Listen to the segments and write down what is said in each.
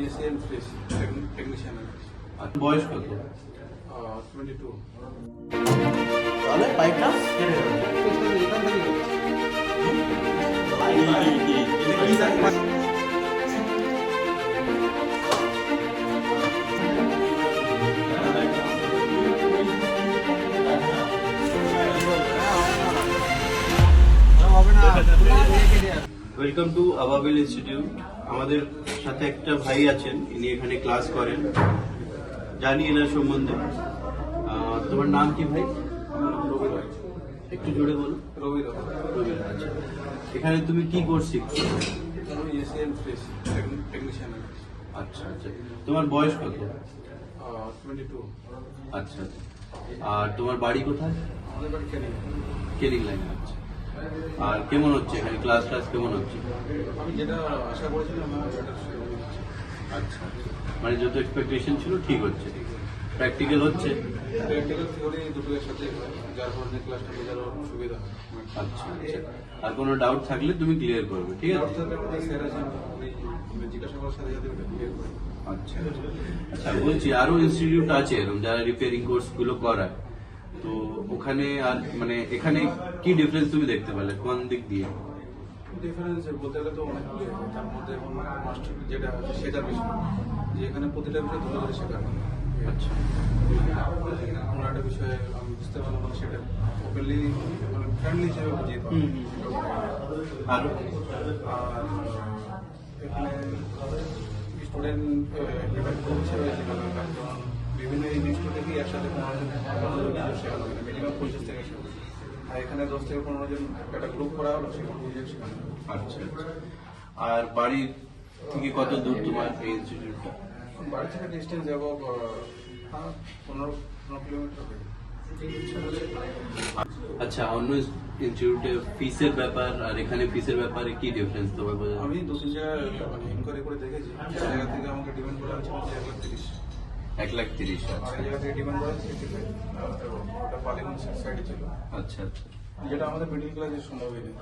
SM fresh technician আছে। বয়স কত? 22। তাহলে পাইপটা কেটে যাবে। এখান থেকে ওয়েলকাম টু আবাবিল ইনস্টিটিউট। আমাদের সাথে একটা ভাই আছেন, ইনি এখানে ক্লাস করেন। জানি এনার সম্বন্ধে। তোমার নাম কি ভাই? রবি রায়। একটু জোরে বলো। রবি রায়। রবি রায়, আচ্ছা। এখানে তুমি কি কোর্স শিখছো? আমি এসএম ফ্রেশ টেকনিশিয়ান আছে। আচ্ছা আচ্ছা। তোমার বয়স কত? 22। আচ্ছা আচ্ছা। আর তোমার বাড়ি কোথায়? আমাদের বাড়ি ক্যানিং। কেরিং লাইনে। আচ্ছা। আর কেমন হচ্ছে এখানে ক্লাস কেমন হচ্ছে? আমি যেটা আশা করেছিলাম সেটা সেরকমই হচ্ছে। আচ্ছা আচ্ছা। মানে যত এক্সপেকটেশন ছিল ঠিক হচ্ছে। প্র্যাকটিক্যাল হচ্ছে? প্র্যাকটিক্যাল থিওরি দুটো একসাথে হয়, যার ফলে ক্লাসটা বোঝারও সুবিধা হয়। আচ্ছা আচ্ছা। আর কোনো ডাউট থাকলে তুমি ক্লিয়ার করবে, ঠিক আছে? ডাউট থাকলে আমাদের স্যার আছেন, উনি জিজ্ঞাসা করার সাথে সাথে ওটা ক্লিয়ার করে। আচ্ছা আচ্ছা। বলছি আরো ইনস্টিটিউট আছে এরকম যারা রিপেয়ারিং কোর্স গুলো করায়, তো ওখানে আর মানে এখানে কি ডিফারেন্স তুমি দেখতে পেলে কোন দিক দিয়ে? ডিফারেন্স বলতে গেলে তো অনেকগুলি আছে, তার মধ্যে এখন মাস্টার যেটা আছে সেটার বিষয়, যে এখানে প্রতিটা বিষয় ধরে ধরে শেখানো হয়। আচ্ছা কোনো একটা বিষয়ে আমি বুঝতে পারলাম মানে সেটা ওপেনলি মানে ফ্রেন্ডলি হিসেবে বুঝিয়ে দেওয়া। আরো আর এখানে স্টুডেন্ট ডিপেন্ড করছে বিভিন্ন ইনস্টিটিউট থেকেই একসাথে 15 জন শেখানো হয়, মিনিমাম 25 থেকে শেখানো। আর এখানে 10 থেকে 15 জন একটা গ্রুপ করা হলো, সেখানে 20 জন শেখানো। আচ্ছা আচ্ছা। আর বাড়ির থেকে কত দূর তোমার এই ইনস্টিটিউটটা? বাড়ি থেকে ডিস্টেন্স যাবো 15 কিলোমিটার হবে। আচ্ছা, অন্য ইনস্টিটিউটে ফিসের ব্যাপার আর এখানে ফিসের ব্যাপারে কি ডিফারেন্স তোমার বোঝা? আমি 2-3 জায়গায় মানে ইনকোয়ারি করে দেখেছি, সেই জায়গা থেকে আমাকে ডিমান্ড করা হচ্ছে 1,30,000। 1,30,000। আর আচ্ছা এই জায়গা থেকে ডিমান্ড করা হচ্ছে 65, এবং ওটা পালিগঞ্জ সাইডে ছিল, আচ্ছা আচ্ছা। যেটা আমাদের মিডিল ক্লাসের সম্ভবই নেই।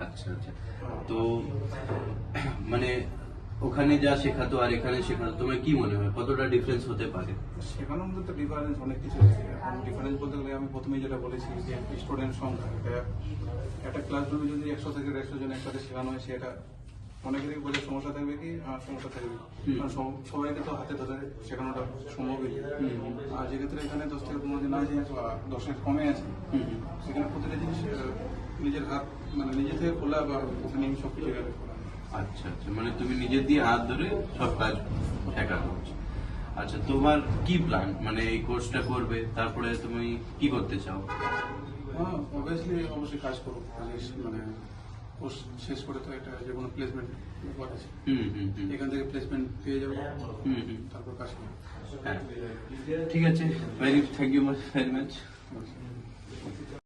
আচ্ছা আচ্ছা। তো মানে ওখানে যা শেখাতো আর এখানে শেখাতো তোমার কি মনে হয় কতটা ডিফারেন্স হতে পারে? সেখানের মধ্যে তো ডিফারেন্স অনেক কিছু আছে। এখন ডিফারেন্স বলতে গেলে আমি প্রথমেই যেটা বলেছি যে স্টুডেন্ট সংখ্যা, একটা ক্লাসরুমে যদি 100 থেকে 150 জন একসাথে শেখানো হয়, সেটা অনেকেরই বলে সমস্যা থাকবে কি সমস্যা থাকবে, কারণ সবাইকে তো হাতে ধরে শেখানোটা সম্ভবই নেই। আর যেক্ষেত্রে এখানে 10 থেকে 15 জন আছে বা 10-এর কমে আছে, সেখানে প্রতিটা জিনিস নিজের হাত মানে নিজে থেকে খোলা বা ওখানে সব কিছু করা। আচ্ছা আচ্ছা। মানে তুমি নিজের দিয়ে হাত ধরে সব কাজ শেখানো হচ্ছে। আচ্ছা, তোমার কি প্ল্যান? মানে এই কোর্সটা করবে, তারপরে তুমি কি করতে চাও? হ্যাঁ, অবশ্যই কাজ করবো। মানে কোর্স শেষ করে তো একটা যে কোনো প্লেসমেন্ট ব্যাপার আছে, এখান থেকে প্লেসমেন্ট পেয়ে যাবো, তারপর কাজ করবো। হ্যাঁ, ঠিক আছে। Thank you very much.